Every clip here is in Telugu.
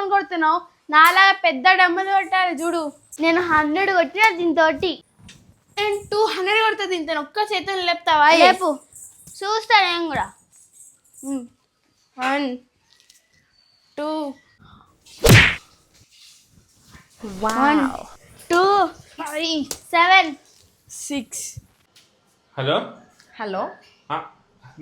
పట్టుకొని కొడుతున్నావు నాలా పెద్ద డమ్మలు కొట్టాలి చూడు నేను 100 కొట్టినా దీంతోటి నేను 200 కొడతా దీంతో ఒక్క చేతులు లేపుతావా లేపు చూస్తా నేను కూడా 1 2 1 2 5 7 6 హలో హలో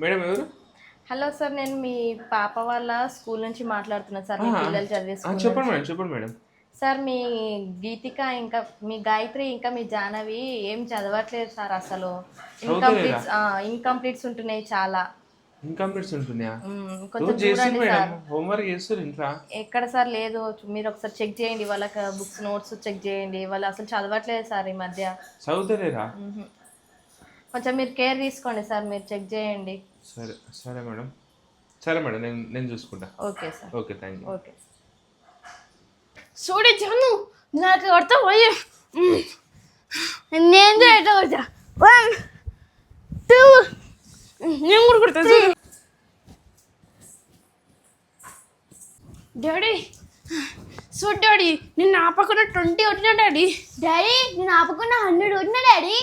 మేడం ఎవరు? హలో సార్ నేను మీ పాప వాళ్ళ స్కూల్ నుంచి మాట్లాడుతున్నాను సార్ మీ పిల్లలు చదివే స్కూల్ చెప్పండి మేడం చెప్పండి మేడం. సార్ మీ గీతిక ఇంకా మీ గాయత్రి ఇంకా మీ జాహ్నవి ఏం చదవట్లేదు సార్ అసలు ఇన్కంప్లీట్స్ ఉంటున్నాయి చాలా. ఇన్కంప్లీట్స్ ఉంటున్నాయా? కొంచెం చూడండి సార్. హోంవర్క్ చేస్తారు ఇంట్లో? ఎక్కడ సార్ లేదు, మీరు ఒకసారి చెక్ చేయండి, వాళ్ళకి బుక్స్ నోట్స్ చెక్ చేయండి, వాళ్ళు అసలు చదవట్లేదు సార్ ఈ మధ్య. చదువుతలేరా? కొంచెం మీరు కేర్ తీసుకోండి సార్, మీరు చెక్ చేయండి. సరే సరే మేడం, సరే మేడం, నేను చూసుకుంటా. Okay sir. Okay, thank you. Okay చూడే జాను నాకు కొడతా పోయి నేను ఎట్లా కొడతా 1 2 నేను కూడా కొడతా డాడీ. సో డాడీ నిన్న ఆపకుండా 20 కొట్టినా డాడీ. డాడీ నేను ఆపకుండా 100 కొట్టినా డాడీ.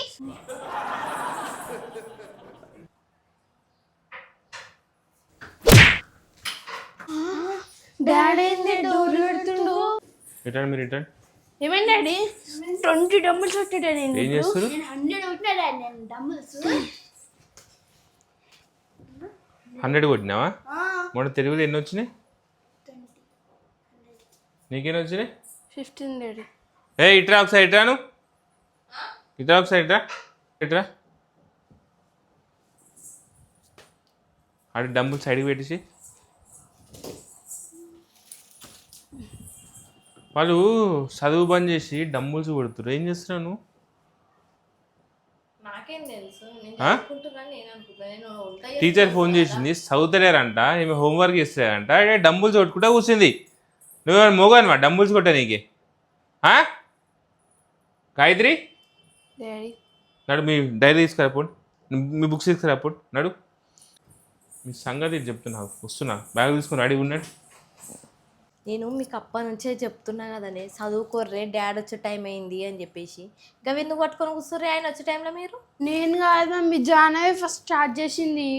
డాడీ డోర్లు పెడుతుండు. రిటర్న్ మీరు రిటర్న్. ఏమైంది డాడీ? 20 డబ్బులు కొట్టాడా నేను? ఏం చేస్తారు? నేను 100 కొట్టినా డాడీ. నేను డబ్బుల్స్ 100 కొట్టినావా? మొన్న తెలుగులో ఎన్ని వచ్చినాయి? నీకెన్ని వచ్చినాయి? 15 డాడీ. ఇట్రా ఒకసారి, ఇట్రాను, ఇట్రా ఒకసారి, ఇట్రా ఇట్రా. ఆడి డబ్బులు సైడ్కి పెట్టేసి. వాళ్ళు చదువు బంద్ చేసి డంబుల్స్ కొడుతున్నారు. ఏం చేస్తున్నావు నువ్వు? నాకేం తెలుసు, టీచర్ ఫోన్ చేసింది, చదువుతలేరంట, ఏమి హోంవర్క్ చేస్తారంట, డంబుల్స్ కొట్టుకుంటా కూర్చుంది. నువ్వేమైనా మోగానువా డంబుల్స్ కొట్టా నీకే? గాయత్రి డాడీ నడు, మీ డైరీ తీసుకురాపోండి, మీ బుక్స్ తీసుకురాపోండి, నడు. మీ సంగతి చెప్తున్నా, వస్తున్నా, బ్యాగ్ తీసుకుని రెడీ ఉన్నాడు. నేను మీకు అప్పటి నుంచే చెప్తున్నా కదనే, చదువుకోర్రే, డాడీ వచ్చే టైం అయింది అని చెప్పేసి. ఇంకా ఎందుకు పట్టుకొని కూర్చుర్రే ఆయన వచ్చే టైంలో మీరు? నేను కాదు మమ్మీ, జానవి ఫస్ట్ స్టార్ట్ చేసింది.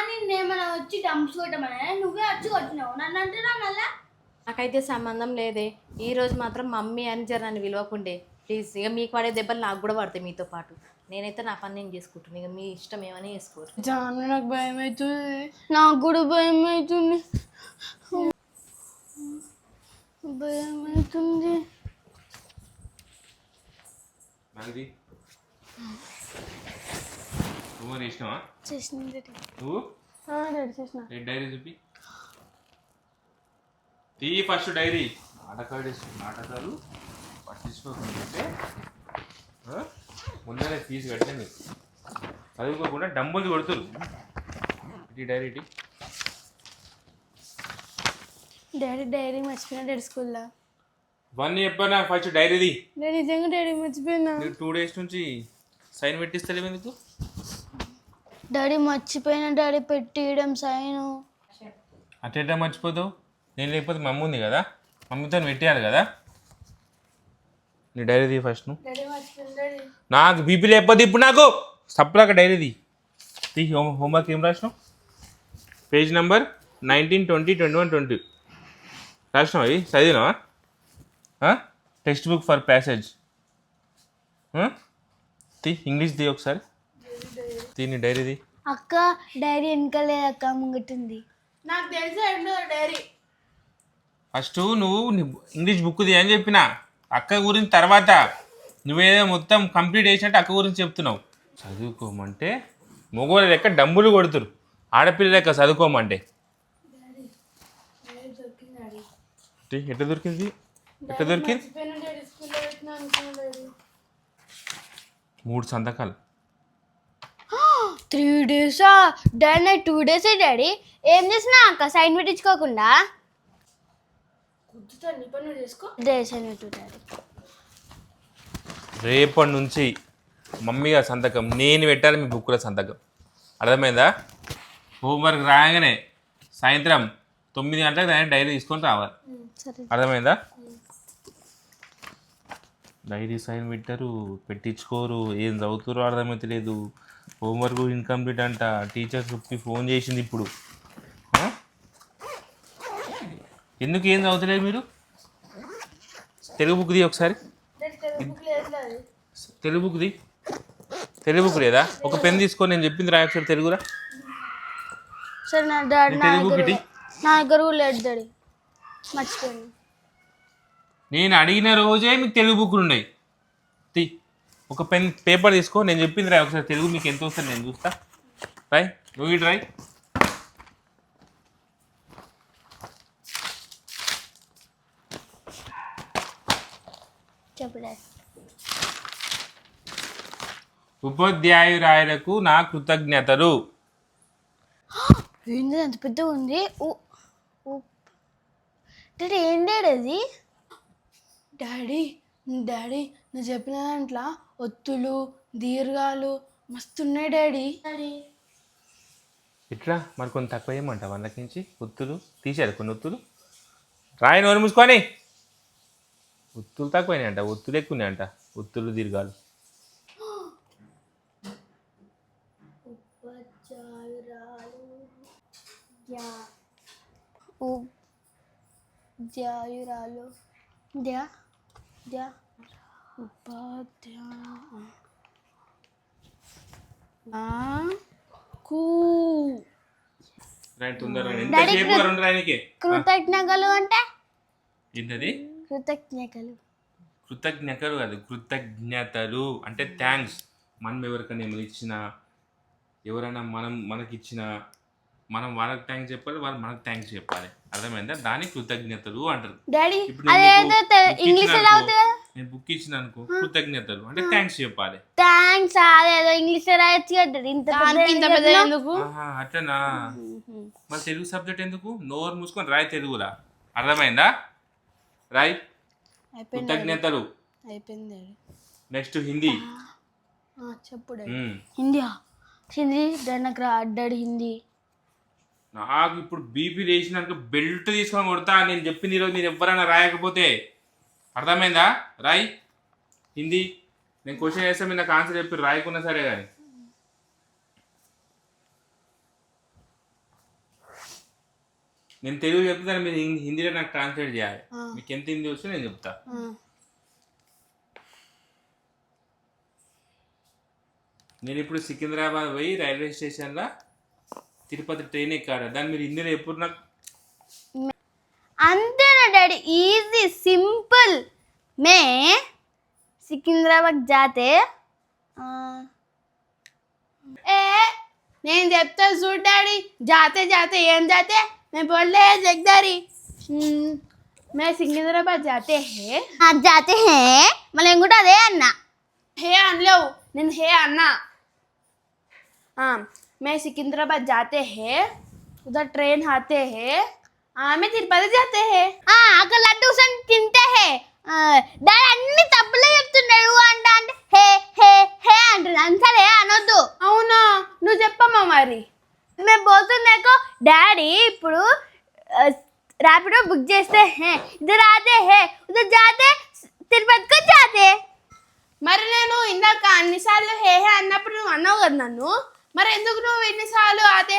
నేనేమన్నా వచ్చి డంప్స్ కొట్టమన్నా? నువ్వే వచ్చి కొట్టినావు నన్ను అంటున్నా మళ్ళా. నాకైతే సంబంధం లేదే. ఈరోజు మాత్రం మమ్మీ అని జర నన్ను పిలవకుండే ప్లీజ్. ఇక మీకు పడే దెబ్బలు నాకు కూడా పడతాయి మీతో పాటు. నేనైతే నా పని నేను చేసుకుంటున్నాను, ఇక మీ ఇష్టం ఏమని చేసుకోరు. జాను నాకు భయం అవుతుంది. నాకు కూడా భయం అవుతుంది, భయం అవుతుంది. నువ్వు డైరీ చూపి, తీ ఫస్ట్ డైరీ. నాటకాలు పట్టించుకోకుంటే ముందరే ఫీజు కట్టే మీకు చదువుకోకుండా డంబుల్స్ కొడుతురు. ఇటీ డైరీ ఇటీ. డాడీ డైరీ మర్చిపోయినా డాడీ స్కూల్లో. ఇవన్నీ చెప్పాను ఫస్ట్ డైరీది. నేను నిజంగా డాడీ మర్చిపోయినా. 2 days నుంచి సైన్ పెట్టిస్తలేవు ఎందుకు? డాడీ మర్చిపోయినా డాడీ పెట్టియడం సైను. అట్టేటా మర్చిపోతావు? నేను లేకపోతే మమ్మీ ఉంది కదా, మమ్మీతో పెట్టేయాలి కదా. నీ డైరీది ఫస్ట్. నువ్వు నాకు బీపీ లేకపోతే ఇప్పుడు నాకు సప్లాక డైరీది తీ. హోంవర్క్ ఏం రాసినావు? Page number 19, 20, 21, 20 రాసినావు. అవి చదివినావా? టెక్స్ట్ బుక్ ఫర్ ప్యాసేజ్ తీ. ఇంగ్లీష్ ది ఒకసారి తీ, నీ డైరీది. అక్క డైరీ వెనకలేదు అక్క, ముంగట్టుంది. నాకు తెలుసా డైరీ. ఫస్ట్ నువ్వు ఇంగ్లీష్ బుక్ ది అని చెప్పిన, అక్క గురించి తర్వాత. నువ్వేదో మొత్తం కంప్లీట్ చేసినట్టు అక్క గురించి చెప్తున్నావు. చదువుకోమంటే మగవాళ్ళ లెక్క డంబులు కొడుతురు, ఆడపిల్ల లెక్క చదువుకోమంటే. ఎట్లా దొరికింది? ఎట్లా దొరికింది? 3 సంతకాలు. 3 days డాడీ? 2 days daddy. ఏం చేసినా అక్క సైన్ పెట్టించుకోకుండా? రేపటి నుంచి మమ్మీగా సంతకం నేను పెట్టాలి, మీ బుక్లో సంతకం. అర్థమైందా? హోంవర్క్ రాగానే సాయంత్రం 9 గంటలకు డైరీ తీసుకొని రావాలి. సరే. అర్థమైందా? డైరీ సైన్ పెట్టారు, పెట్టించుకోరు, ఏం చదువుతారో అర్థమవుతలేదు. హోంవర్క్ ఇన్కంప్లీట్ అంట. టీచర్స్కి ఫోన్ చేసింది ఇప్పుడు. ఆ? ఎందుకు ఏం చదువుతలేదు మీరు? తెలుగు బుక్ ది ఒకసారి. Telugu book the. Telugu book లేదా? ఒక పెన్ తీసుకొని నేను చెప్పింది రాయి ఒకసారి తెలుగురా. సరే నా డాడీ నా తెలుగు బుక్ దగ్గర ది. నా దగ్గర కూడా లేదు డాడీ, మర్చిపోయాను. నేను అడిగిన రోజే మీకు తెలుగు బుక్లు ఉన్నాయి. తీ ఒక పెన్ పేపర్ తీసుకో, నేను చెప్పింది రాయి ఒకసారి తెలుగు. మీకు ఎంత వస్తుంది నేను చూస్తా. రాయ్, నువ్వు ఇటు రాయ్. చెప్పు డాడీ. ఉపాధ్యాయురాయలకు నా కృతజ్ఞతలు. ఏంది అంత పెద్దగా ఉంది? డాడీ ఏం డాడీ అది? డాడీ డాడీ నువ్వు చెప్పిన దాంట్లో ఒత్తులు దీర్ఘాలు మస్తున్నాయి డాడీ. ఇట్లా మరి కొన్ని తక్కువ ఏమంట వాళ్ళకి నుంచి ఒత్తులు తీసారు. కొన్ని ఒత్తులు రాయి, నోరు మూసుకొని. ఒత్తులు తక్కువనే అంట, ఒత్తులు ఎక్కువనే అంట. ఒత్తులు దీర్ఘాలు. ఉపాధ్యాయురాలు ధ్యా ధ్యా రాయి తొందరగా. ఎంతసేపు రెండు రాయనికే. కృతజ్ఞతలు అంటే ఏంటది? కృతజ్ఞతలు. కృతజ్ఞతలు కాదు, కృతజ్ఞతలు అంటే థ్యాంక్స్. మనం ఎవరికైనా ఏమైనా ఇచ్చినా, ఎవరైనా మనకిచ్చినా మనం వాళ్ళకి థ్యాంక్స్ చెప్పాలి, వాళ్ళు మనకు థ్యాంక్స్ చెప్పాలి. అర్థమైందా? దాని కృతజ్ఞతలు అంటారు. డాడీ ఇప్పుడు నేను అదేదో నీకు ఇంగ్లీష్ book లో ఇచ్చినా అవుతుంది కదా. అనుకో, నేను బుక్ ఇచ్చిన అనుకో, కృతజ్ఞతలు అంటే థ్యాంక్స్ చెప్పాలి. థ్యాంక్స్ అదేదో ఇంగ్లీష్ లో రాయొచ్చు కదా ఇంత ఇంత పెద్ద ఎందుకు? ఆహా, అట్లనా? మరి తెలుగు సబ్జెక్ట్ ఎందుకు? నోరు మూసుకొని రాయి తెలుగులా. అర్థమైందా? రాయ్ కృతజ్ఞతలు. అయిపోయింది డాడీ. నెక్స్ట్ హిందీ. చెప్పు డాడీ. హిందీ హిందీ డాడీ నాకు డాడీ హిందీ. నాకు ఇప్పుడు బీపీ లేచినాక బెల్ట్ తీసుకొని కొడతా. నేను చెప్పింది ఈరోజు మీరు ఎవరైనా రాయకపోతే. అర్థమైందా? రాయ్ హిందీ. నేను క్వశ్చన్ చేస్తే మీరు నాకు ఆన్సర్ చెప్పి రాయకున్నా సరే కానీ. నేను తెలుగు చెప్తాను, మీరు హిందీలో నాకు ట్రాన్స్లేట్ చేయాలి. మీకు ఎంత హిందీ వస్తే నేను చెప్తా. నేను ఇప్పుడు సికింద్రాబాద్ పోయి రైల్వే స్టేషన్లో తిరుపతి ట్రైన్ ఎక్కాడు. దాన్ని మీరు హిందీలో ఎప్పుడు నాకు అంతేనా డాడీ? Easy simple. మే సికింద్రాబాద్ జాతే ఏ నేను చెప్తా చూడు డాడీ. జాతే జాతే ఏం జాతే मैं बोल रहे हैं जगदारी मैं सिकंदराबाद जाते हैं. జాతే హే మళ్ళీ ఏం కూడా అదే అన్నా. हे అనలేవు, నేను हे అన్నా. मैं सिकंदराबाद जाते हैं, उधर ट्रेन आते हैं, मैं तिरुपति जाते हैं. అక్కడ లడ్డు సన్ తింటే హే. డాడీ అన్ని తప్పులే చెప్తున్నాడు. అంట అంటే హే హే హే అంటున్నాడు. సరే అనొద్దు. అవునా? నువ్వు చెప్పమ్మా మరి. మేము పోతున్నాకో డాడీ ఇప్పుడు ర్యాపిడో బుక్ చేస్తే హే ఇద్దరు ఆతే హే ఉదర్ జాతే తిరుపతికి జాతే. మరి నేను ఇందాక అన్నిసార్లు హే హే అన్నప్పుడు నువ్వు అన్నావు కదా నన్ను. మరి ఎందుకు నువ్వు ఎన్నిసార్లు ఆతే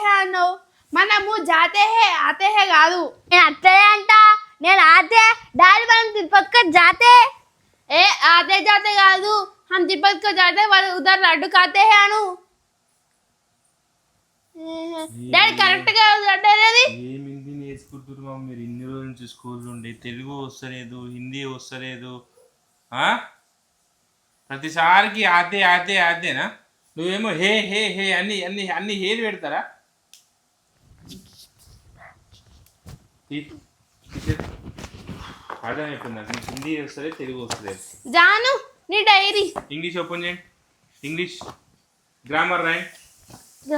హే అన్నావు? మనము జాతే హే ఆతే హే కాదు. నేను అట్లే అంట. నేను ఆతే డాడీ మనం తిరుపతికి జాతే. ఏ ఆతే జాతే కాదు, हम तिरुपति को जाते వాళ్ళు उधर लड्डू खाते हैं అను. డాడీ కరెక్ట్ గా అనేది. ఏం హిందీ నేర్చుకుంటున్నావు మీరు? ఇన్ని రోజుల నుంచి స్కూల్లో ఉండి తెలుగు వస్తలేదు, హిందీ వస్తలేదు. ప్రతిసారికి ఆతే ఆతే ఆతేనా? నువ్వేమో హే హే హే అన్ని అన్ని అన్ని హేలు పెడతారా? అర్థమైపోయింది నాకు. నీకు హిందీ వస్తుంది, తెలుగు వస్తుంది. జాను నీ డైరీ. ఇంగ్లీష్ ఓపెన్ చేయండి. ఇంగ్లీష్ గ్రామర్ రాయండి.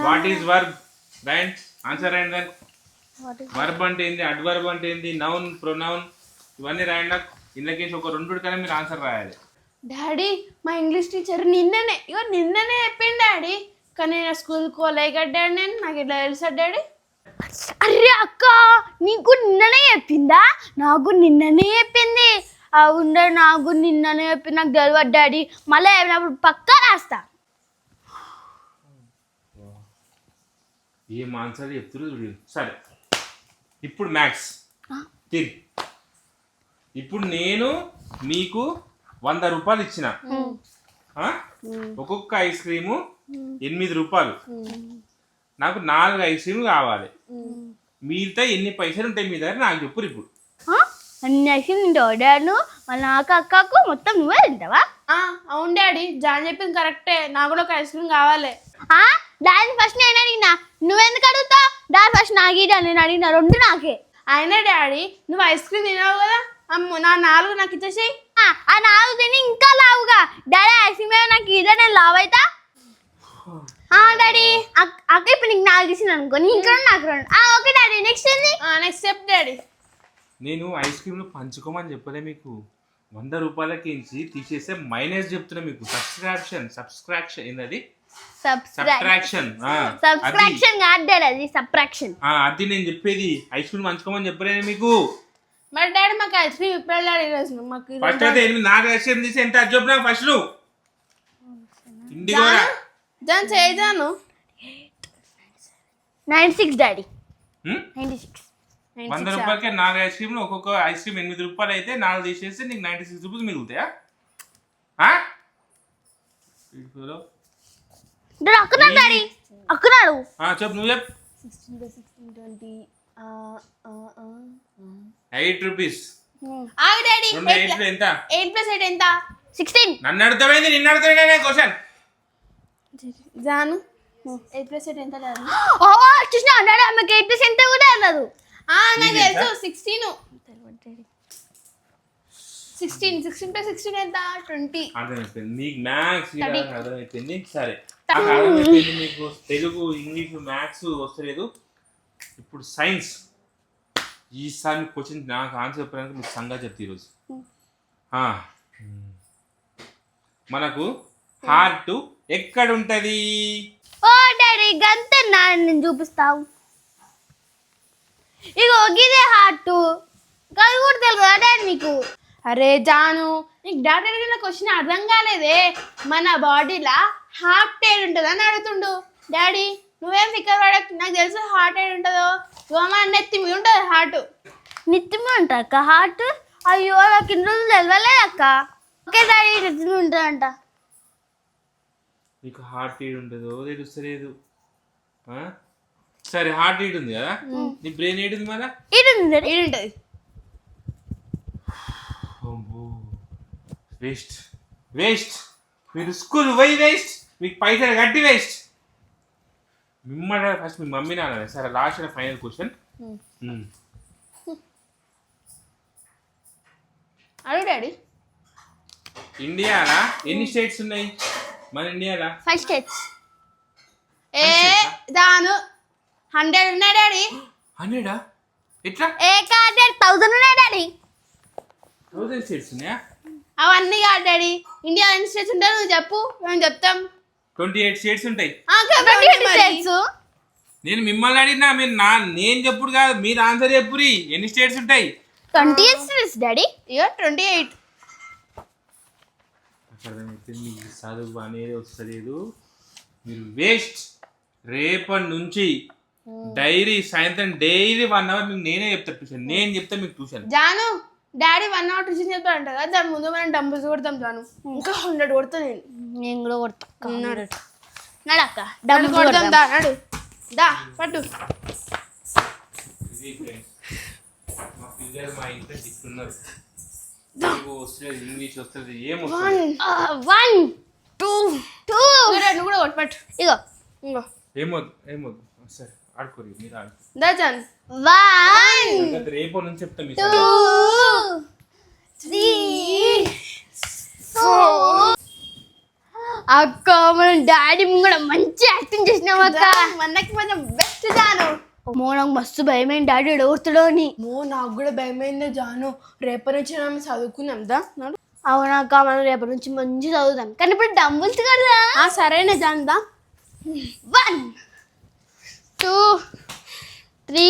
వాట్ ఈస్ వర్బ్ రాయండి. ఆన్సర్ రాయండి. దాన్ని వర్బ్ అంటే ఏంది, అడ్వర్బ్ అంటే ఏంది, నౌన్ ప్రొనౌన్ ఇవన్నీ రాయండి. నాకు ఇందులోకి ఒక రెండు కానీ మీరు ఆన్సర్ రాయాలి. డాడీ మా ఇంగ్లీష్ టీచర్ నిన్ననే చెప్పింది డాడీ. కానీ నేను స్కూల్కి పోలే కదా డాడీ. నాకు ఇట్లా తెలుసా డాడీ? అరే అక్క నీకు నిన్ననే చెప్పిందా? నాకు నిన్ననే చెప్పింది. అవును నాకు నిన్ననే చెప్పింది. నాకు తెలియదు డాడీ. మళ్ళీ ఏమైనప్పుడు పక్కా రాస్తా. ఏం ఆన్సర్ చెప్తున్నారు చూడు. సరే ఇప్పుడు మ్యాథ్స్ తిరిగి. ఇప్పుడు నేను మీకు 100 రూపాయలు ఇచ్చిన, ఒక్కొక్క ఐస్ క్రీము 8 రూపాయలు. నాకు 4 ఐస్ క్రీమ్ కావాలి. మిగతా ఎన్ని పైసలు ఉంటాయి మీ దగ్గర నాకు చెప్పు ఇప్పుడు. అన్ని ఐస్క్రీమ్ తింటావు డాడీ? మళ్ళీ నాకు అక్కకు మొత్తం నువ్వే తింటావా? అవును డాడీ, జాన్ చెప్పింది కరెక్టే. నాకు కూడా ఒక ఐస్ క్రీమ్ కావాలి. డాడీ ఫస్ట్ నేను అడిగినా, నువ్వెందుకు అడుగుతావు? డాడీ ఫస్ట్ నాకు ఇడా, నేను అడిగినా 2 నాకే. అయినా డాడీ నువ్వు ఐస్ క్రీమ్ తినావు కదా, అమ్ము నా 4 నాకు ఇచ్చేసేయి. ఆ 4 తిని ఇంకా లావుగా. డాడీ ఐస్ క్రీమ్ నాకు ఇదే, నేను లావు అవుతా. డాడీ అక్క ఇప్పుడు నీకు 4 ఇచ్చింది అనుకో, నీకు 2 నాకు 2. ఓకే డాడీ, నెక్స్ట్ ఏంది? Next step daddy. నేను ఐస్ క్రీమ్లు పంచుకోమని చెప్పలే మీకు. 100 రూపాయలకి తీసేస్తే మైనస్ చెప్తున్నా మీకు. సబ్స్క్రాక్షన్ ఏంటది? సబ్ట్రాక్షన్. సబ్స్క్రాక్షన్ కాదు డాడీ, అది సబ్ట్రాక్షన్. అది నేను చెప్పేది. ఐస్ క్రీమ్ పంచుకోమని చెప్పలేను మీకు. మరి డాడీ మాకు ఐస్ క్రీమ్ ఇప్పుడు డాడీ ఈరోజు మాకు ఫస్ట్ అయితే 4 ఐస్ క్రీమ్ తీసి ఎంత చెప్పు నాకు ఫస్ట్. ఇంటికి జాన్ చేయజాను 96 డాడీ. 96. 100 రూపాయలకి 4 ఐస్ క్రీమ్లు, ఒక్కొక్క ఐస్ క్రీమ్ 8 రూపాయలు అయితే 4 తీసేస్తే నీకు 96 రూపీస్ మిగులుతాయా? అక్కున్నాడు డాడీ, అక్కున్నాడు. చెప్పు, నువ్వు చెప్పు. 8 రూపీస్. ఆగు డాడీ. 2 8 ఎంత? 8 + 8 ఎంత? 16. నన్ను అడుగుతావేంది? నిన్ను అడుగుతానే క్వశ్చన్. జాను 8 + 8 ఎంత డాడీ? చూసినా డాడీ, ఆమెకి 8 ఎంత కూడా అన్నదు. నాకు తెలుసు 16. 16 + 16 ఎంత? 20. అర్థమైపోయింది నీకు. మ్యాథ్స్ అర్థమైపోయింది. సరే అర్థమైపోయింది మీకు. తెలుగు, ఇంగ్లీష్, మ్యాథ్స్ వస్తలేదు. ఇప్పుడు సైన్స్. ఈసారి మీకు క్వశ్చన్ నాకు ఆన్సర్ చెప్పడానికి మీకు సంగతి చెప్తే ఈరోజు. మనకు హార్ట్ ఎక్కడ ఉంటది? ఓ డాడీ గంతే, నేను చూపిస్తావు. ఇగో ఇదే హార్ట్. అది కూడా తెలుసు డాడీ మీకు. అరే జాను, నీకు డాడీ అడిగిన క్వశ్చన్ అర్థం కాలేదే. మన బాడీలో హార్ట్ ఏడు ఉంటుంది అని అడుగుతుండు డాడీ. నువ్వేం ఫిక్కర్ పడకు, నాకు తెలుసు హార్ట్ ఏడు ఉంటుందో. మన నెత్తి మీద ఉంటుంది హార్ట్. నెత్తిమి ఉంటా అక్క హార్ట్? అయ్యో నాకు ఇన్ని రోజులు తెలియలేదు అక్క. ఓకే డాడీ, నెత్తిమి ఉంటుందంట. నీకు హార్ట్ ఈడ్ ఉంటుందో తెలుస్తలేదు. సరే హార్ట్ ఈడ్ ఉంది కదా, నీ బ్రెయిన్ ఏడు ఉంది మళ్ళా? ఇది ఉంటుంది. Waste waste. మీరు స్కూల్ పోయి వేస్ట్, మీకు పైసలు కట్టి వేస్ట్. మిమ్మల్ని ఫస్ట్ మీ మమ్మీని అనాలి. సరే లాస్ట్ ఫైనల్ క్వశ్చన్. అడుగు డాడీ. ఇండియాలో ఎన్ని స్టేట్స్ ఉన్నాయి? మన ఇండియాలో 5 స్టేట్స్. జాను 100 ఉన్నాయి డాడీ. 100? ఎట్లా? 1000 ఉన్నాయి డాడీ. 1000 స్టేట్స్ ఉన్నాయా? అవన్నీ కాదు డాడీ. ఇండియా ఎన్ని స్టేట్స్ ఉంటాయో నువ్వు చెప్పు, మేము చెప్తాం. 28 స్టేట్స్ ఉంటాయి. 28 స్టేట్స్. నేను మిమ్మల్ని అడిగినా, మీరు నేను చెప్పుడు కాదు, మీరు ఆన్సర్ చెప్పురి. ఎన్ని స్టేట్స్ ఉంటాయి? 28 స్టేట్స్ డాడీ. ఇక 28. అర్థమైతే మీకు చదువు అనేది వస్తలేదు. మీరు వేస్ట్. రేపటి నుంచి డైరీ సాయంత్రం డైలీ 1 అవర్ మీకు నేనే చెప్తా ట్యూషన్. నేను చెప్తా మీకు tuition. Janu daddy 1 hour tuition చెప్తాడంట కదా, దాని ముందు మనం డంబుల్స్ కొడతాం జాను. ఇంకా 100 కొడతా నేను కూడా కొడతా. నడక్క డబ్బులు కొడతాం. దా నడు, దా పట్టు. ఇది ఫ్రెండ్స్, మా పిల్లలు మా ఇంట్లో తిట్టున్నారు. వస్తుంది, ఇంగ్లీష్ వస్తుంది, ఏమొస్తుంది? 1 2 2. నువ్వు కూడా కొట్టు పట్టు. ఇగో ఇంకో ఏమొద్దు. సరే ఆడుకోరు, మీరు ఆడు. దా జాను. 1 రేపు నుంచి చెప్తా మీ 2 3 4. అక్క మన డాడీ కూడా మంచి యాక్టింగ్ చేసినాం అక్క. మనకి కొంచెం బెస్ట్ జాను. నాకు మస్తు భయమైంది డాడీ ఎడగొడుతుడో అని. నాకు కూడా భయమైందే జాను. రేపటి నుంచి మనం చదువుకున్నాం దా. అవునాక, మనం రేపటి నుంచి మంచి చదువుతాం. కానీ ఇప్పుడు డంబుల్స్ కదా. సరేనా జాను దా. 1 2 త్రీ